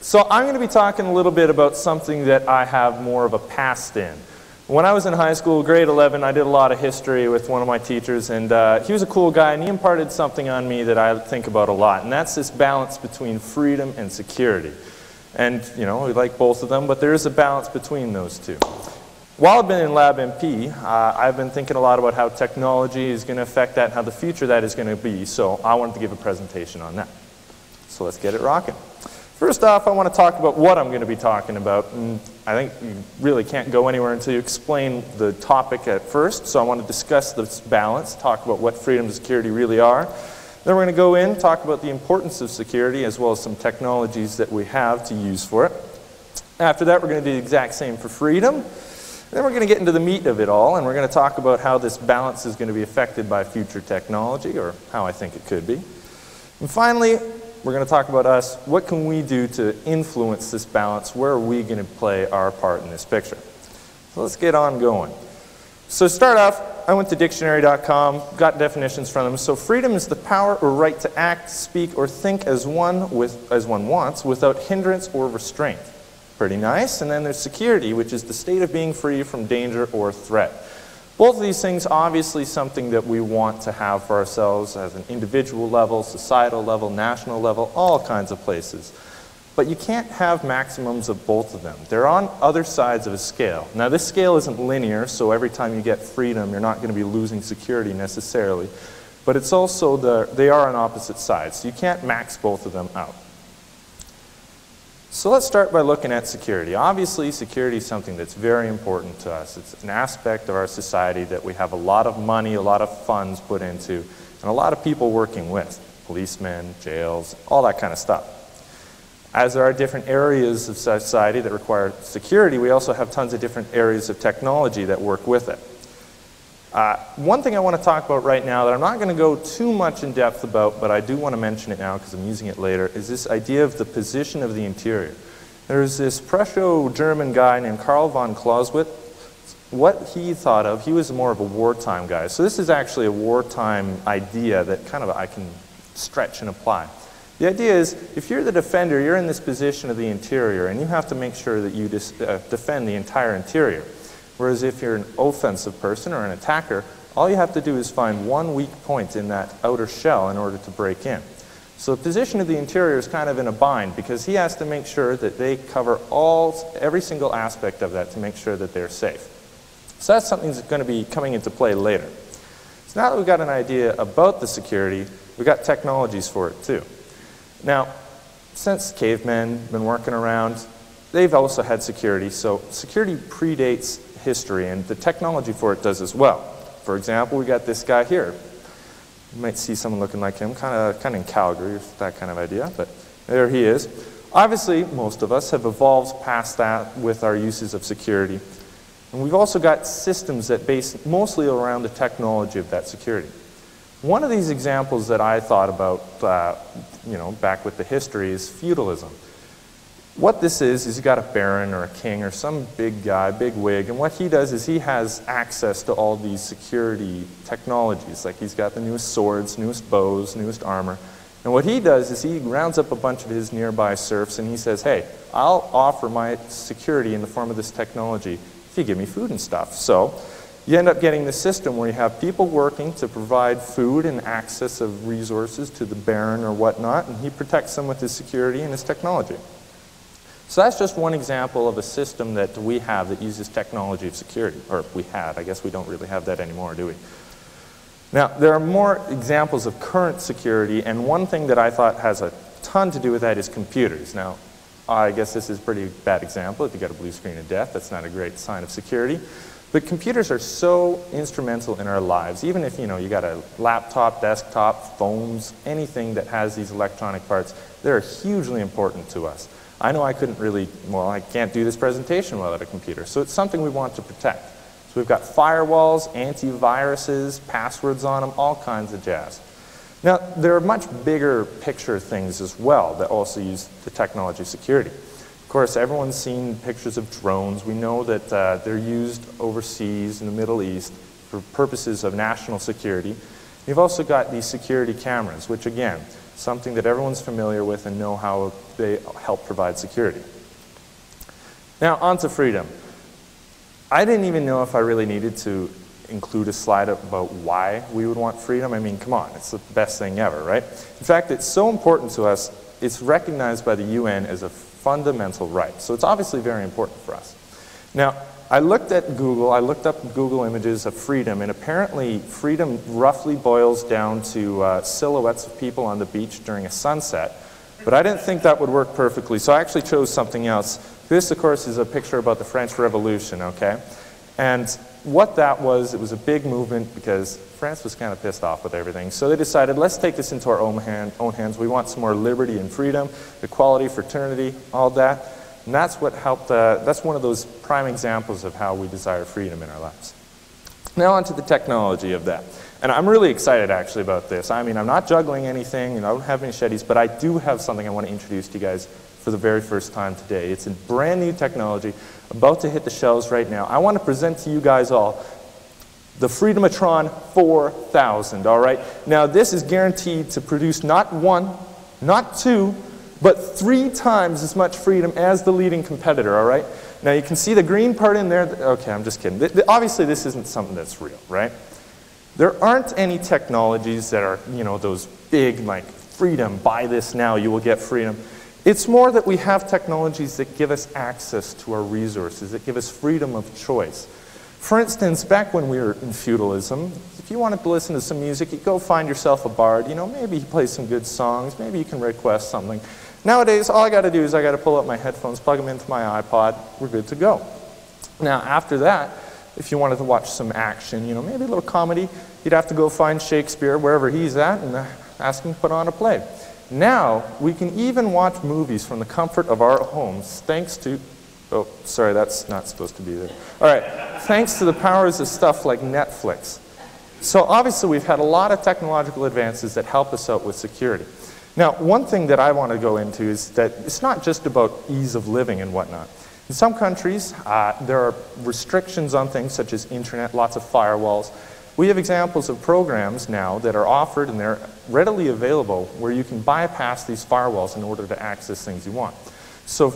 So I'm going to be talking a little bit about something that I have more of a past in. When I was in high school, grade 11, I did a lot of history with one of my teachers, and he was a cool guy, and he imparted something on me that I think about a lot, and that's this balance between freedom and security. And, you know, we like both of them, but there is a balance between those two. While I've been in LABMP, I've been thinking a lot about how technology is going to affect that and how the future of that is going to be, so I wanted to give a presentation on that. So let's get it rocking. First off, I want to talk about what I'm going to be talking about, and I think you really can't go anywhere until you explain the topic at first, so I want to discuss this balance, talk about what freedom and security really are. Then we're going to go in, talk about the importance of security, as well as some technologies that we have to use for it. After that, we're going to do the exact same for freedom. Then we're going to get into the meat of it all, and we're going to talk about how this balance is going to be affected by future technology, or how I think it could be. And finally, we're going to talk about us. What can we do to influence this balance? Where are we going to play our part in this picture? So let's get on going. So to start off, I went to dictionary.com, got definitions from them. So freedom is the power or right to act, speak, or think as one wants without hindrance or restraint. Pretty nice. And then there's security, which is the state of being free from danger or threat. Both of these things, obviously something that we want to have for ourselves as an individual level, societal level, national level, all kinds of places. But you can't have maximums of both of them. They're on other sides of a scale. Now this scale isn't linear, so every time you get freedom, you're not going to be losing security necessarily. But it's also they are on opposite sides, so you can't max both of them out. So let's start by looking at security. Obviously, security is something that's very important to us. It's an aspect of our society that we have a lot of money, a lot of funds put into, and a lot of people working with. Policemen, jails, all that kind of stuff. As there are different areas of society that require security, we also have tons of different areas of technology that work with it. One thing I want to talk about right now that I'm not going to go too much in depth about, but I do want to mention it now because I'm using it later, is this idea of the position of the interior. There's this Prusso-German guy named Karl von Clausewitz. What he thought of, he was more of a wartime guy. So this is actually a wartime idea that kind of I can stretch and apply. The idea is, if you're the defender, you're in this position of the interior, and you have to make sure that you defend the entire interior. Whereas if you're an offensive person or an attacker, all you have to do is find one weak point in that outer shell in order to break in. So the position of the interior is kind of in a bind because he has to make sure that they cover every single aspect of that to make sure that they're safe. So that's something that's going to be coming into play later. So now that we've got an idea about the security, we've got technologies for it too. Now, since cavemen have been working around, they've also had security. So security predates history, and the technology for it does as well. For example, we got this guy here. You might see someone looking like him, kind of in Calgary, that kind of idea, but there he is. Obviously, most of us have evolved past that with our uses of security. And we've also got systems that base mostly around the technology of that security. One of these examples that I thought about, back with the history is feudalism. What this is you got a baron or a king or some big guy, big wig, and what he does is he has access to all these security technologies. Like he's got the newest swords, newest bows, newest armor. And what he does is he rounds up a bunch of his nearby serfs and he says, hey, I'll offer my security in the form of this technology if you give me food and stuff. So you end up getting this system where you have people working to provide food and access of resources to the baron or whatnot, and he protects them with his security and his technology. So that's just one example of a system that we have that uses technology of security. Or we had. I guess we don't really have that anymore, do we? Now, there are more examples of current security, and one thing that I thought has a ton to do with that is computers. Now, I guess this is a pretty bad example. If you got a blue screen of death, that's not a great sign of security. But computers are so instrumental in our lives. Even if, you got a laptop, desktop, phones, anything that has these electronic parts, they're hugely important to us. I know I I can't do this presentation without a computer, so it's something we want to protect. So we've got firewalls, antiviruses, passwords on them, all kinds of jazz. Now, there are much bigger picture things as well that also use the technology of security. Of course, everyone's seen pictures of drones. We know that they're used overseas in the Middle East for purposes of national security. You've also got these security cameras, which again, something that everyone's familiar with and know how they help provide security. Now, on to freedom. I didn't even know if I really needed to include a slide about why we would want freedom. I mean, come on, it's the best thing ever, right? In fact, it's so important to us, it's recognized by the UN as a fundamental right. So it's obviously very important for us. Now, I looked at Google, I looked up Google images of freedom, and apparently freedom roughly boils down to silhouettes of people on the beach during a sunset. But I didn't think that would work perfectly, so I actually chose something else. This, of course, is a picture about the French Revolution, okay? And what that was, it was a big movement because France was kind of pissed off with everything. So they decided, let's take this into our own hands. We want some more liberty and freedom, equality, fraternity, all that. And that's what helped, that's one of those prime examples of how we desire freedom in our lives. Now on to the technology of that. And I'm really excited actually about this. I mean, I'm not juggling anything, and I don't have any machetes, but I do have something I want to introduce to you guys for the very first time today. It's a brand new technology about to hit the shelves right now. I want to present to you guys all the Freedomatron 4000, all right? Now this is guaranteed to produce not one, not two, but 3 times as much freedom as the leading competitor, all right? Now you can see the green part in there. Okay, I'm just kidding. Obviously this isn't something that's real, right? There aren't any technologies that are, you know, those big, like, freedom, buy this now, you will get freedom. It's more that we have technologies that give us access to our resources, that give us freedom of choice. For instance, back when we were in feudalism, if you wanted to listen to some music, you go find yourself a bard, you know, maybe he plays some good songs, maybe you can request something. Nowadays, all I got to do is I got to pull up my headphones, plug them into my iPod, we're good to go. Now, after that, if you wanted to watch some action, you know, maybe a little comedy, you'd have to go find Shakespeare wherever he's at and ask him to put on a play. Now, we can even watch movies from the comfort of our homes thanks to, oh, sorry, that's not supposed to be there. All right, thanks to the powers of stuff like Netflix. So obviously we've had a lot of technological advances that help us out with security. Now, one thing that I want to go into is that it's not just about ease of living and whatnot. In some countries, there are restrictions on things such as internet, lots of firewalls. We have examples of programs now that are offered and they're readily available where you can bypass these firewalls in order to access things you want. So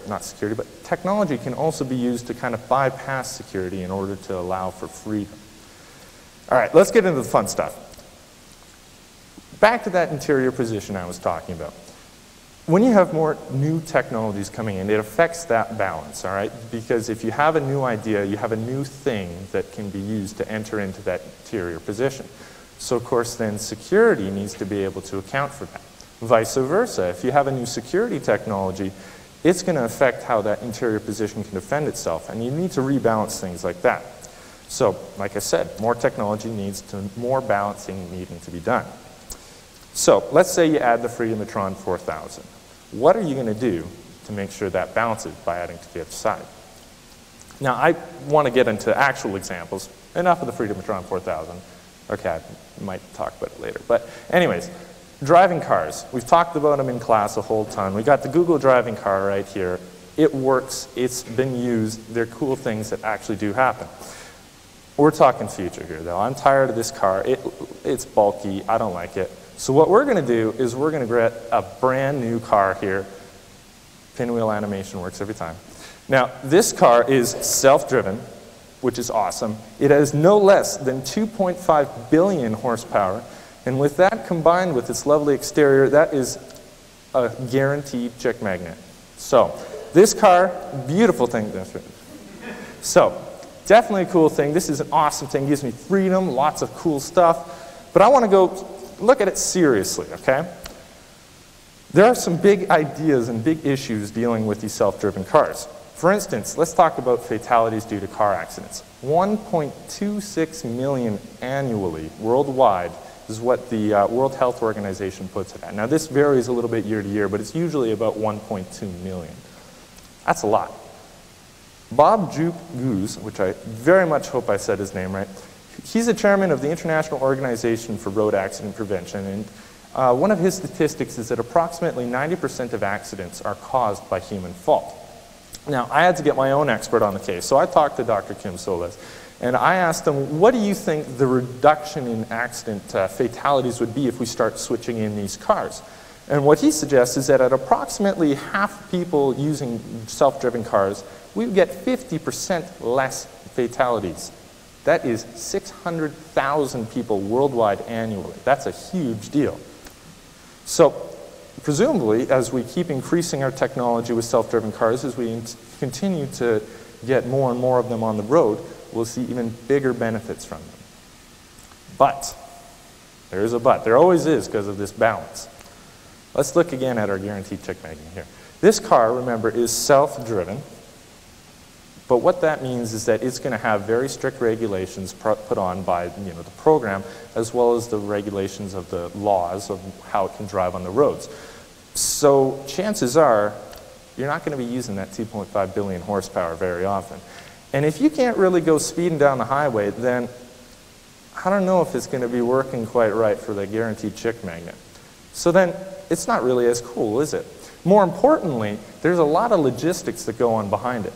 not security, but technology can also be used to kind of bypass security in order to allow for freedom. All right, let's get into the fun stuff. Back to that interior position I was talking about. When you have more new technologies coming in, it affects that balance, all right? Because if you have a new idea, you have a new thing that can be used to enter into that interior position. So of course then security needs to be able to account for that. Vice versa, if you have a new security technology, it's going to affect how that interior position can defend itself, and you need to rebalance things like that. So, like I said, more technology needs to, more balancing needing to be done. So, let's say you add the Freedomatron 4000. What are you going to do to make sure that balances by adding to the other side? Now, I want to get into actual examples. Enough of the Freedomatron 4000. Okay, I might talk about it later. But anyways, driving cars. We've talked about them in class a whole ton. We got the Google driving car right here. It works. It's been used. They're cool things that actually do happen. We're talking future here, though. I'm tired of this car. It's bulky. I don't like it. So what we're going to do is we're going to get a brand new car here. Pinwheel animation works every time. Now, this car is self-driven, which is awesome. It has no less than 2.5 billion horsepower. And with that combined with its lovely exterior, that is a guaranteed chick magnet. So, this car, beautiful thing. So, definitely a cool thing. This is an awesome thing. It gives me freedom, lots of cool stuff. But I want to go look at it seriously, okay? There are some big ideas and big issues dealing with these self-driven cars. For instance, let's talk about fatalities due to car accidents. 1.26 million annually, worldwide, is what the World Health Organization puts it at. Now this varies a little bit year to year, but it's usually about 1.2 million. That's a lot. Bob Jupe Goose, which I very much hope I said his name right, he's the chairman of the International Organization for Road Accident Prevention, and one of his statistics is that approximately 90% of accidents are caused by human fault. Now, I had to get my own expert on the case, so I talked to Dr. Kim Solez, And I asked him, what do you think the reduction in accident fatalities would be if we start switching in these cars? And what he suggests is that at approximately half people using self-driven cars, we would get 50% less fatalities. That is 600,000 people worldwide annually. That's a huge deal. So presumably, as we keep increasing our technology with self-driven cars, as we continue to get more and more of them on the road, we'll see even bigger benefits from them. But, there's a but. There always is because of this balance. Let's look again at our guaranteed chick magnet here. This car, remember, is self-driven. But what that means is that it's going to have very strict regulations put on by the program, as well as the regulations of the laws of how it can drive on the roads. So chances are, you're not going to be using that 2.5 billion horsepower very often. And if you can't really go speeding down the highway, then I don't know if it's going to be working quite right for the guaranteed chick magnet. So then, it's not really as cool, is it? More importantly, there's a lot of logistics that go on behind it.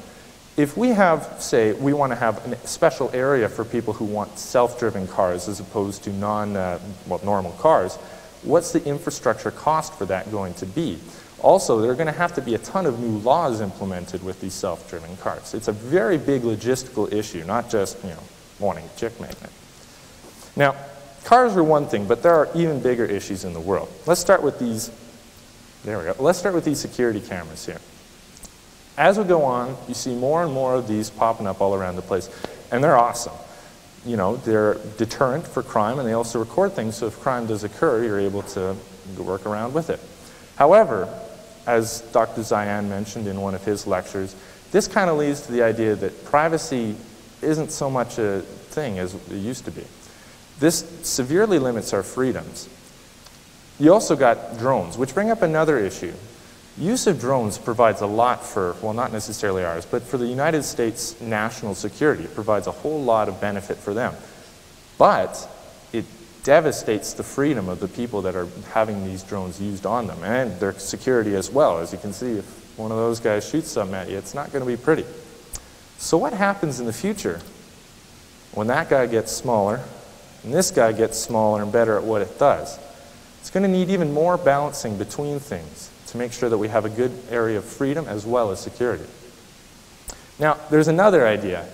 If we have, say, we want to have a special area for people who want self-driven cars as opposed to normal cars, what's the infrastructure cost for that going to be? Also, there are going to have to be a ton of new laws implemented with these self-driven cars. It's a very big logistical issue, not just, wanting a chick magnet. Now, cars are one thing, but there are even bigger issues in the world. Let's start with these, there we go. Let's start with these security cameras here. As we go on, you see more and more of these popping up all around the place, and they're awesome. They're deterrent for crime, and they also record things, so if crime does occur, you're able to work around with it. However, as Dr. Zayan mentioned in one of his lectures, this kind of leads to the idea that privacy isn't so much a thing as it used to be. This severely limits our freedoms. You also got drones, which bring up another issue. Use of drones provides a lot for, well, not necessarily ours, but for the United States national security. It provides a whole lot of benefit for them. But it devastates the freedom of the people that are having these drones used on them, and their security as well. As you can see, if one of those guys shoots something at you, it's not going to be pretty. So what happens in the future when that guy gets smaller and this guy gets smaller and better at what it does? It's going to need even more balancing between things to make sure that we have a good area of freedom as well as security. Now, there's another idea,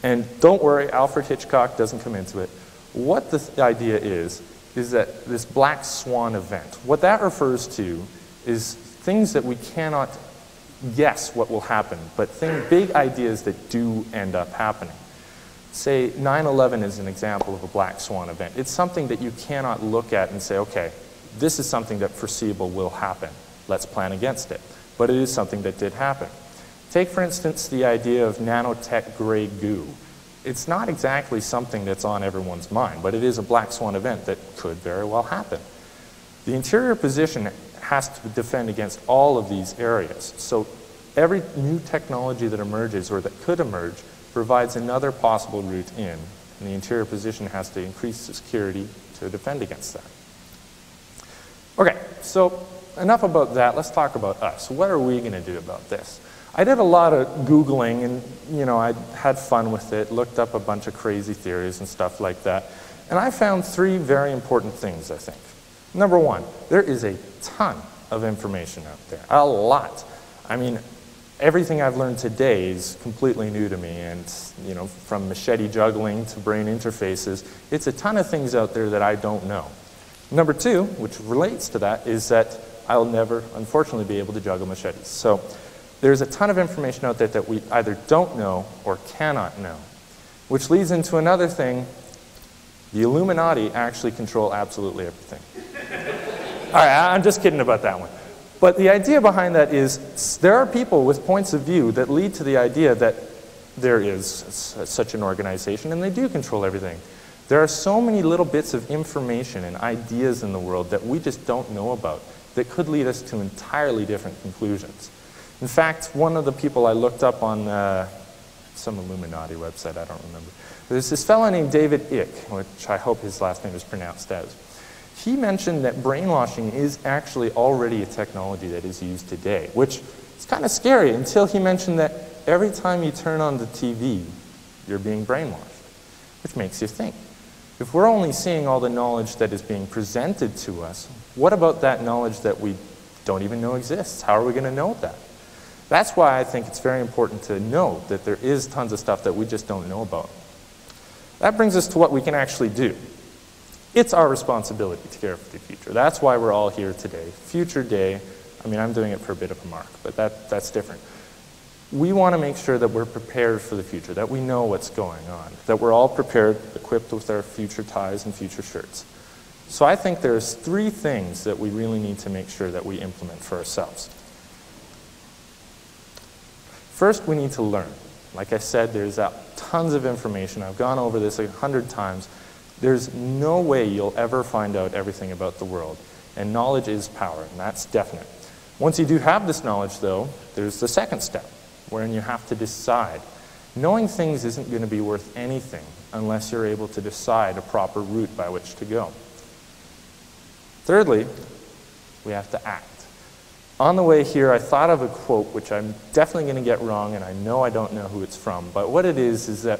and don't worry, Alfred Hitchcock doesn't come into it. What the idea is that this black swan event, what that refers to is things that we cannot guess what will happen, but big ideas that do end up happening. Say 9/11 is an example of a black swan event. It's something that you cannot look at and say, okay, this is something that foreseeable will happen. Let's plan against it. But it is something that did happen. Take, for instance, the idea of nanotech gray goo. It's not exactly something that's on everyone's mind, but it is a black swan event that could very well happen. The interior position has to defend against all of these areas. So every new technology that emerges or that could emerge provides another possible route in, and the interior position has to increase the security to defend against that. Okay, so enough about that. Let's talk about us. What are we going to do about this? I did a lot of Googling, and I had fun with it, looked up a bunch of crazy theories and stuff like that, and I found three very important things, I think. Number one, there is a ton of information out there, a lot. I mean, everything I've learned today is completely new to me, and from machete juggling to brain interfaces, it's a ton of things out there that I don't know. Number two, which relates to that, is that I'll never, unfortunately, be able to juggle machetes. So there's a ton of information out there that we either don't know or cannot know, which leads into another thing. The Illuminati actually control absolutely everything. All right, I'm just kidding about that one. But the idea behind that is there are people with points of view that lead to the idea that there is such an organization and they do control everything. There are so many little bits of information and ideas in the world that we just don't know about that could lead us to entirely different conclusions. In fact, one of the people I looked up on some Illuminati website, I don't remember, there's this fellow named David Icke, which I hope his last name is pronounced as. He mentioned that brainwashing is actually already a technology that is used today, which is kind of scary until he mentioned that every time you turn on the TV, you're being brainwashed. which makes you think. If we're only seeing all the knowledge that is being presented to us, what about that knowledge that we don't even know exists? How are we going to know that? That's why I think it's very important to know that there is tons of stuff that we just don't know about. That brings us to what we can actually do. It's our responsibility to care for the future. That's why we're all here today. Future Day, I mean, I'm doing it for a bit of a mark, but that's different. We want to make sure that we're prepared for the future, that we know what's going on, that we're all prepared, equipped with our future ties and future shirts. So I think there's 3 things that we really need to make sure that we implement for ourselves. First, we need to learn. Like I said, there's tons of information. I've gone over this 100 times. There's no way you'll ever find out everything about the world. And knowledge is power, and that's definite. Once you do have this knowledge, though, there's the second step, wherein you have to decide. Knowing things isn't going to be worth anything unless you're able to decide a proper route by which to go. Thirdly, we have to act. On the way here, I thought of a quote, which I'm definitely going to get wrong, and I know I don't know who it's from, but what it is that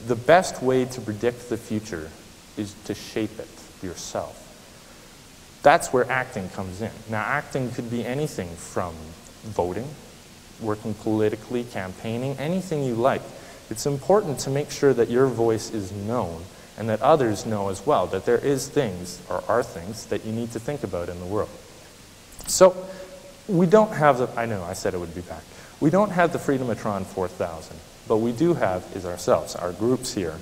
the best way to predict the future is to shape it yourself. That's where acting comes in. Now, acting could be anything from voting, working politically, campaigning, anything you like. It's important to make sure that your voice is known and that others know as well, that there is things, or are things, that you need to think about in the world. So, we don't have the, I know, I said it would be back. We don't have the Freedomatron 4000, but we do have is ourselves, our groups here.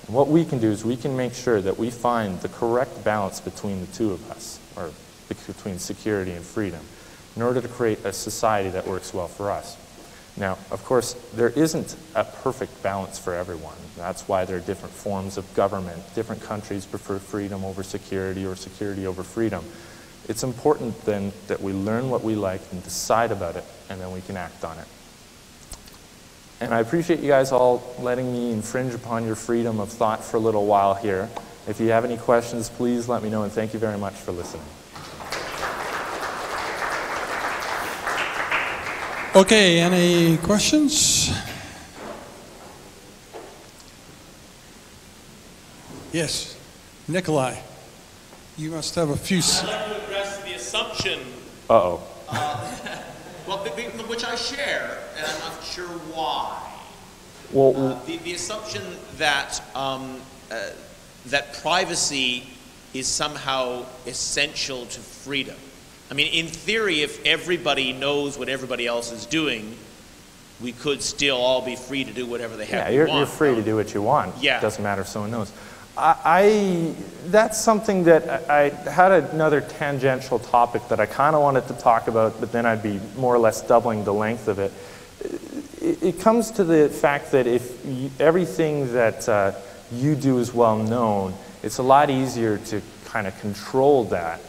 What we can do is we can make sure that we find the correct balance between the two of us, or between security and freedom, in order to create a society that works well for us. Now, of course, there isn't a perfect balance for everyone. That's why there are different forms of government. Different countries prefer freedom over security or security over freedom. It's important then that we learn what we like and decide about it, and then we can act on it. And I appreciate you guys all letting me infringe upon your freedom of thought for a little while here. If you have any questions, please let me know, and thank you very much for listening. Okay, any questions? Yes, Nikolai. You must have a few. I'd like to address the assumption. Uh-oh. Well, which I share, and I'm not sure why. Well, the assumption that that privacy is somehow essential to freedom. I mean, in theory, if everybody knows what everybody else is doing, we could still all be free to do whatever the heck we want. Yeah, you're free to do what you want. Yeah. It doesn't matter if someone knows. That's something that I had another tangential topic that I kind of wanted to talk about, but then I'd be more or less doubling the length of it. It comes to the fact that if everything that you do is well known, it's a lot easier to kind of control that.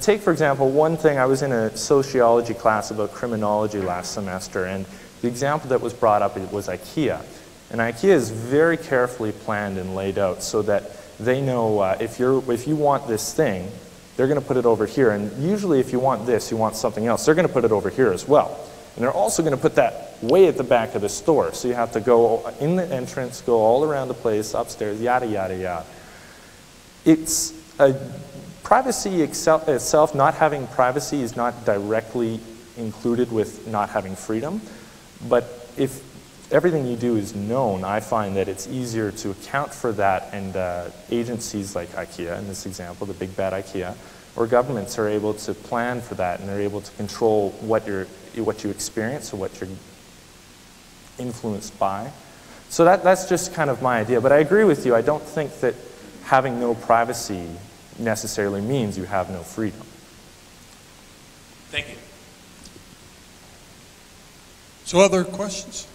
Take, for example, one thing. I was in a sociology class about criminology last semester, and the example that was brought up was IKEA. And IKEA is very carefully planned and laid out so that they know if you want this thing, they're going to put it over here. And usually if you want this, you want something else, they're going to put it over here as well. And they're also going to put that way at the back of the store. So you have to go in the entrance, go all around the place, upstairs, yada, yada, yada. It's privacy itself, not having privacy is not directly included with not having freedom. But if everything you do is known, I find that it's easier to account for that, and agencies like IKEA, in this example, the big bad IKEA, or governments are able to plan for that, and they're able to control what you experience or what you're influenced by. So that's just kind of my idea. But I agree with you. I don't think that having no privacy necessarily means you have no freedom. Thank you. So other questions?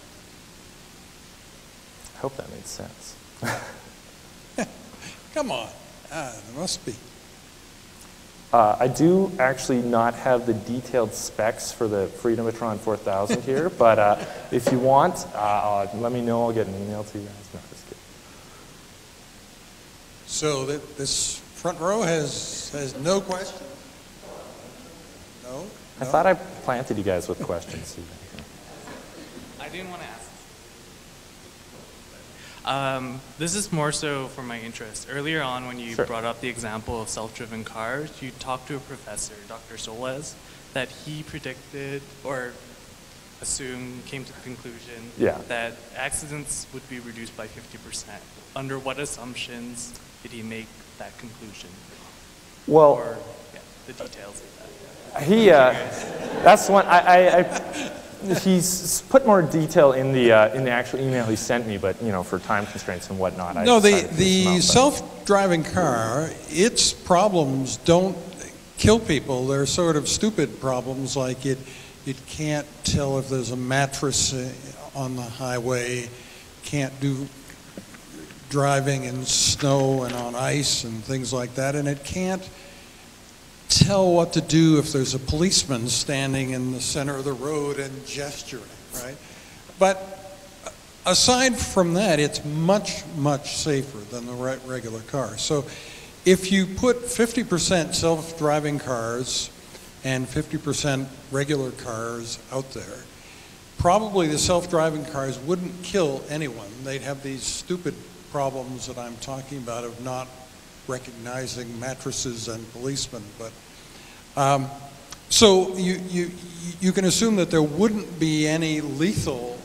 I hope that made sense. Come on. There must be. I do actually not have the detailed specs for the Freedomatron 4000 here, but if you want, let me know. I'll get an email to you guys. No, just kidding. So this front row has no question? No? I thought I planted you guys with questions. I didn't want to ask. This is more so for my interest. Earlier on, when you Sure. brought up the example of self-driven cars, you talked to a professor, Dr. Solez, that he predicted or assumed, came to the conclusion Yeah. that accidents would be reduced by 50%. Under what assumptions did he make that conclusion? Well, Or yeah, the details of that. he, that's one, he's put more detail in the actual email he sent me, but, you know, for time constraints and whatnot, I No, decided to the dismount, but- self-driving car, its problems don't kill people. They're sort of stupid problems, like it can't tell if there's a mattress on the highway, can't do driving in snow and on ice and things like that, and it can't tell what to do if there's a policeman standing in the center of the road and gesturing, right? But aside from that, it's much, much safer than the regular car. So if you put 50% self-driving cars and 50% regular cars out there, probably the self-driving cars wouldn't kill anyone. They'd have these stupid problems that I'm talking about of not recognizing mattresses and policemen. But so you can assume that there wouldn't be any lethal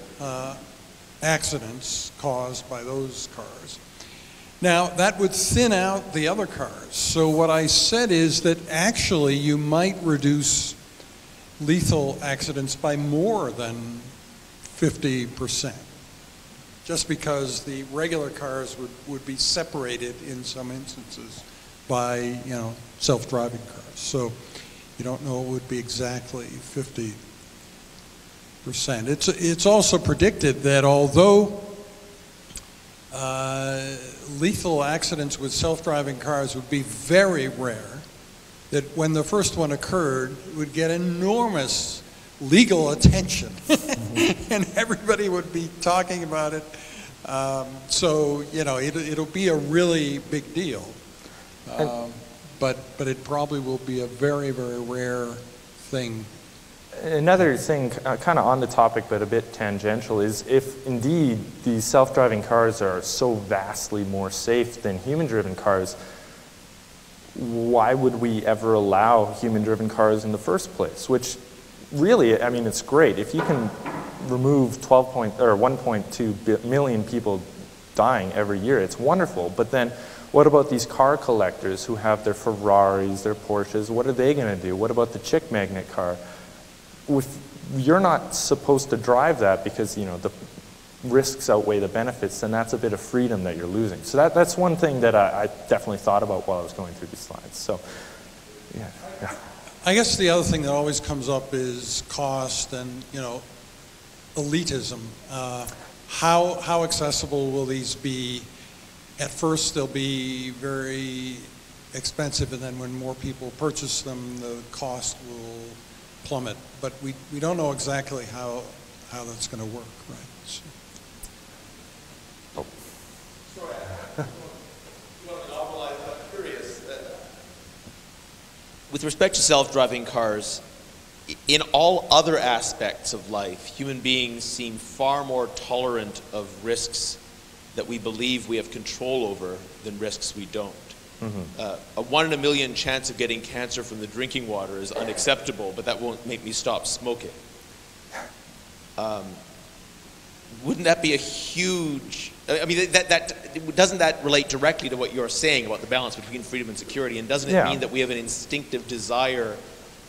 accidents caused by those cars. Now, that would thin out the other cars. So what I said is that actually you might reduce lethal accidents by more than 50%, just because the regular cars would be separated in some instances by, you know, self-driving cars. So you don't know it would be exactly 50%. It's also predicted that although lethal accidents with self-driving cars would be very rare, that when the first one occurred, it would get enormous legal attention, and everybody would be talking about it. So, you know, it'll be a really big deal. But it probably will be a very, very rare thing. Another thing, kind of on the topic but a bit tangential, is if indeed these self-driving cars are so vastly more safe than human-driven cars, why would we ever allow human-driven cars in the first place? Which really, I mean, it's great. If you can remove 1.2 million people dying every year, it's wonderful. But then what about these car collectors who have their Ferraris, their Porsches? What are they going to do? What about the chick magnet car? You're not supposed to drive that because, you know, the risks outweigh the benefits, then that's a bit of freedom that you're losing. So that's one thing that I definitely thought about while I was going through these slides. So, yeah. I guess the other thing that always comes up is cost and, you know, elitism. How accessible will these be? At first they'll be very expensive, and then when more people purchase them, the cost will plummet. But we don't know exactly how that's going to work, right? So. With respect to self-driving cars, in all other aspects of life, human beings seem far more tolerant of risks that we believe we have control over than risks we don't. Mm-hmm. A 1 in a million chance of getting cancer from the drinking water is unacceptable, but that won't make me stop smoking. Wouldn't that be a huge... I mean, doesn't that relate directly to what you're saying about the balance between freedom and security? And doesn't it mean that we have an instinctive desire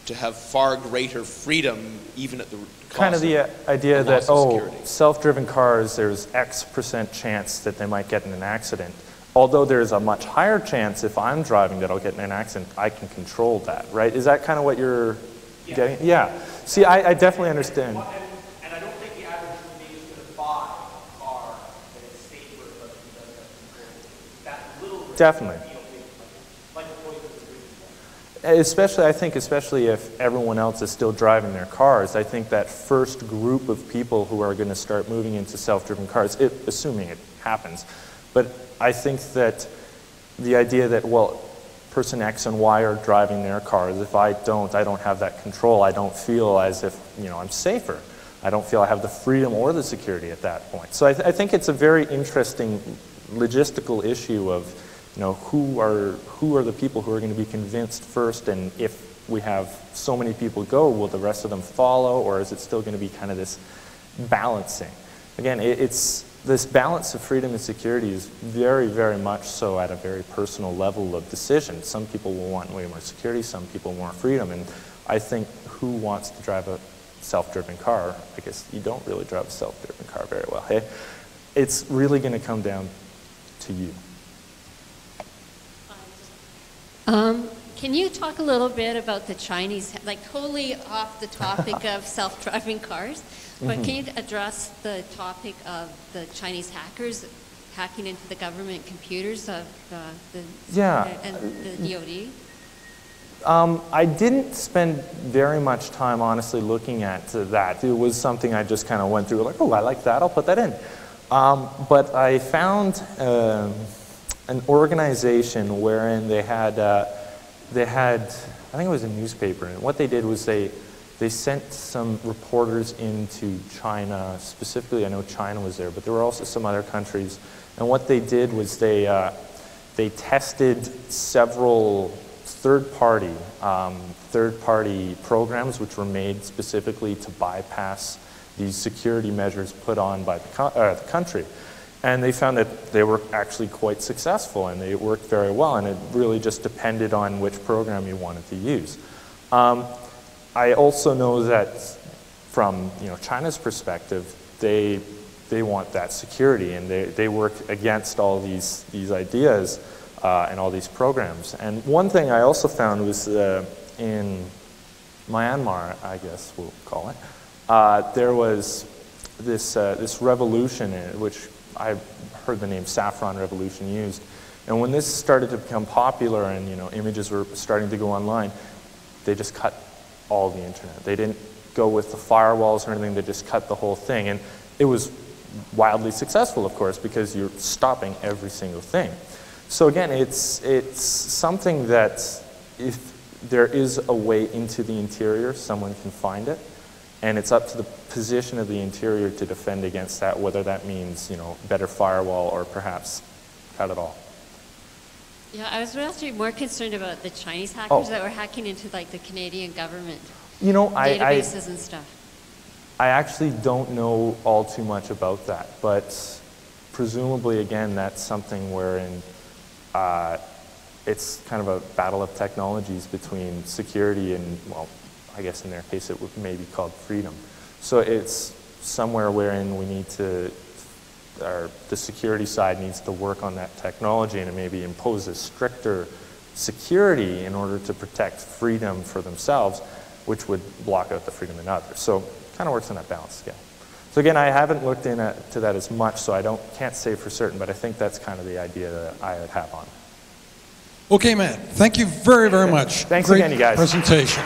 to have far greater freedom, even at the cost kind of the idea that, security? Self-driven cars, there's X% chance that they might get in an accident. Although there's a much higher chance if I'm driving that I'll get in an accident, I can control that, right? Is that kind of what you're getting? Yeah. See, I definitely understand. And I don't think the average human being is going to buy a car that is safer but doesn't have control. That little bit Definitely. like a poison is drinking. Especially if everyone else is still driving their cars, I think that first group of people who are going to start moving into self-driven cars, assuming it happens, but I think that the idea that, well, person X and Y are driving their cars, if I don't have that control, I don't feel as if, you know, I'm safer. I don't feel I have the freedom or the security at that point. So I think it's a very interesting logistical issue of, who are the people who are going to be convinced first, and if we have so many people go, will the rest of them follow, or is it still going to be kind of this balancing? Again, it's this balance of freedom and security is very, very much so at a very personal level of decision. Some people will want way more security, some people want freedom, and I think who wants to drive a self-driven car? I guess you don't really drive a self-driven car very well, hey? It's really going to come down to you. Can you talk a little bit about the Chinese, like totally off the topic of self-driving cars, but can you address the topic of the Chinese hackers hacking into the government computers of the DoD? I didn't spend very much time, honestly, looking at that. It was something I just kind of went through, like, oh, I like that, I'll put that in. But I found an organization wherein they had, I think it was a newspaper, and what they did was they sent some reporters into China, specifically I know China was there, but there were also some other countries, and what they did was they tested several third-party programs which were made specifically to bypass these security measures put on by the country. And they found that they were actually quite successful, and they worked very well, and it really just depended on which program you wanted to use. I also know that from China's perspective, they want that security, and they work against all these ideas and all these programs. And one thing I also found was in Myanmar, I guess we'll call it, there was this revolution, which I heard the name Saffron Revolution used. And when this started to become popular and images were starting to go online, they just cut all the internet. They didn't go with the firewalls or anything, they just cut the whole thing. And it was wildly successful, of course, because you're stopping every single thing. So again, it's something that if there is a way into the interior, someone can find it. And it's up to the position of the interior to defend against that, whether that means, better firewall or perhaps cut it all. Yeah, I was actually more concerned about the Chinese hackers that were hacking into like the Canadian government databases and stuff. I actually don't know all too much about that, but presumably, again, that's something wherein it's kind of a battle of technologies between security and, well, I guess in their case it would maybe called freedom. So it's somewhere wherein we need to, or the security side needs to work on that technology and maybe impose a stricter security in order to protect freedom for themselves, which would block out the freedom in others. So it kind of works on that balance scale. So again, I haven't looked into that as much, so I can't say for certain, but I think that's kind of the idea that I would have on it. Okay, Matt, thank you very, very much. Thanks Great again, you guys. Presentation.